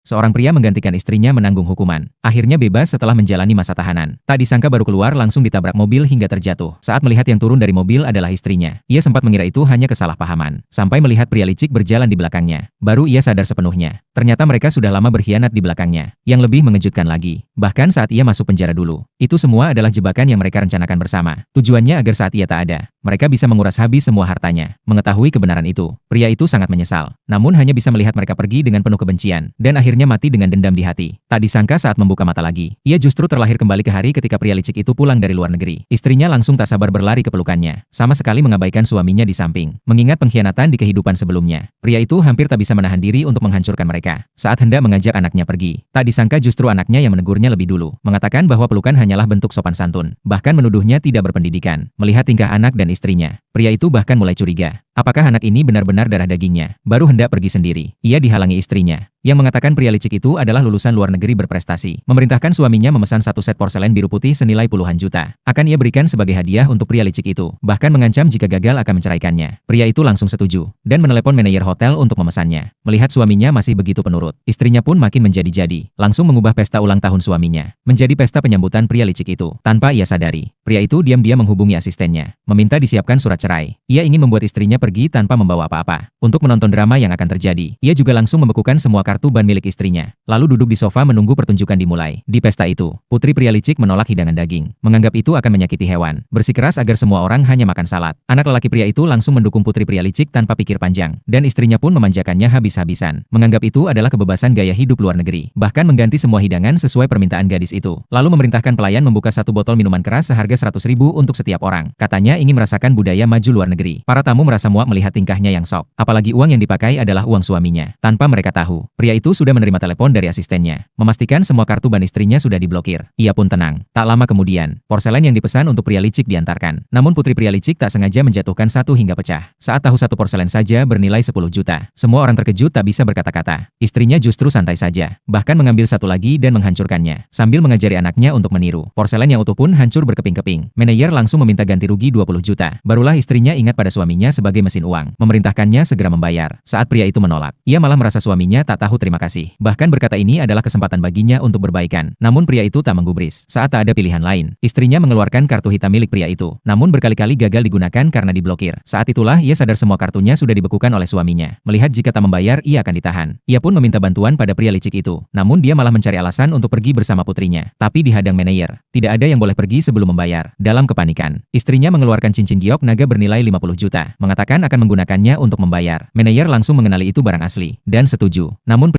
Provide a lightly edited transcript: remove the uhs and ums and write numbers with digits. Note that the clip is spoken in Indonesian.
Seorang pria menggantikan istrinya menanggung hukuman. Akhirnya bebas setelah menjalani masa tahanan. Tak disangka baru keluar langsung ditabrak mobil hingga terjatuh. Saat melihat yang turun dari mobil adalah istrinya. Ia sempat mengira itu hanya kesalahpahaman. Sampai melihat pria licik berjalan di belakangnya. Baru ia sadar sepenuhnya. Ternyata mereka sudah lama berkhianat di belakangnya. Yang lebih mengejutkan lagi, bahkan saat ia masuk penjara dulu. Itu semua adalah jebakan yang mereka rencanakan bersama. Tujuannya agar saat ia tak ada, mereka bisa menguras habis semua hartanya. Mengetahui kebenaran itu, pria itu sangat menyesal. Namun hanya bisa melihat mereka pergi dengan penuh kebencian, dan akhirnya mati dengan dendam di hati. Tak disangka saat membuka mata lagi, ia justru terlahir kembali ke hari ketika pria licik itu pulang dari luar negeri. Istrinya langsung tak sabar berlari ke pelukannya, sama sekali mengabaikan suaminya di samping. Mengingat pengkhianatan di kehidupan sebelumnya, pria itu hampir tak bisa menahan diri untuk menghancurkan mereka. Saat hendak mengajak anaknya pergi, tak disangka justru anaknya yang menegurnya lebih dulu, mengatakan bahwa pelukan hanyalah bentuk sopan santun, bahkan menuduhnya tidak berpendidikan. Melihat tingkah anak dan istrinya, pria itu bahkan mulai curiga. Apakah anak ini benar-benar darah dagingnya? Baru hendak pergi sendiri, ia dihalangi istrinya, yang mengatakan pria licik itu adalah lulusan luar negeri berprestasi. Memerintahkan suaminya memesan satu set porselen biru putih senilai puluhan juta. Akan ia berikan sebagai hadiah untuk pria licik itu, bahkan mengancam jika gagal akan menceraikannya. Pria itu langsung setuju, dan menelepon manajer hotel untuk memesannya. Melihat suaminya masih begitu penurut, istrinya pun makin menjadi-jadi, langsung mengubah pesta ulang tahun suaminya menjadi pesta penyambutan pria licik itu. Tanpa ia sadari, pria itu diam-diam menghubungi asistennya, meminta disiapkan surat cerai. Ia ingin membuat istrinya pergi tanpa membawa apa-apa. Untuk menonton drama yang akan terjadi, ia juga langsung membekukan semua kartu ban milik istrinya, lalu duduk di sofa menunggu pertunjukan dimulai. Di pesta itu, putri pria licik menolak hidangan daging, menganggap itu akan menyakiti hewan, bersikeras agar semua orang hanya makan salad. Anak lelaki pria itu langsung mendukung putri pria licik tanpa pikir panjang, dan istrinya pun memanjakannya habis-habisan, menganggap itu adalah kebebasan gaya hidup luar negeri, bahkan mengganti semua hidangan sesuai permintaan gadis itu, lalu memerintahkan pelayan membuka satu botol minuman keras seharga 100.000 untuk setiap orang. Katanya ingin merasakan budaya maju luar negeri. Para tamu merasa muak melihat tingkahnya yang sok, apalagi uang yang dipakai adalah uang suaminya. Tanpa mereka tahu, pria itu sudah menerima telepon dari asistennya, memastikan semua kartu ban istrinya sudah diblokir. Ia pun tenang. Tak lama kemudian, porselen yang dipesan untuk pria licik diantarkan. Namun putri pria licik tak sengaja menjatuhkan satu hingga pecah. Saat tahu satu porselen saja bernilai 10 juta. Semua orang terkejut tak bisa berkata-kata. Istrinya justru santai saja, bahkan mengambil satu lagi dan menghancurkannya, sambil mengajari anaknya untuk meniru. Porselen yang utuh pun hancur berkeping-keping. Manajer langsung meminta ganti rugi 20 juta. Barulah istrinya ingat pada suaminya sebagai mesin uang, memerintahkannya segera membayar. Saat pria itu menolak, ia malah merasa suaminya tak tahu terima kasih. Bahkan berkata ini adalah kesempatan baginya untuk berbaikan. Namun pria itu tak menggubris. Saat tak ada pilihan lain, istrinya mengeluarkan kartu hitam milik pria itu. Namun berkali-kali gagal digunakan karena diblokir. Saat itulah ia sadar semua kartunya sudah dibekukan oleh suaminya. Melihat jika tak membayar, ia akan ditahan. Ia pun meminta bantuan pada pria licik itu. Namun dia malah mencari alasan untuk pergi bersama putrinya. Tapi dihadang manajer. Tidak ada yang boleh pergi sebelum membayar. Dalam kepanikan, istrinya mengeluarkan cincin giok naga bernilai 50 juta, mengatakan akan menggunakannya untuk membayar. Manajer langsung mengenali itu barang asli, dan setuju. Namun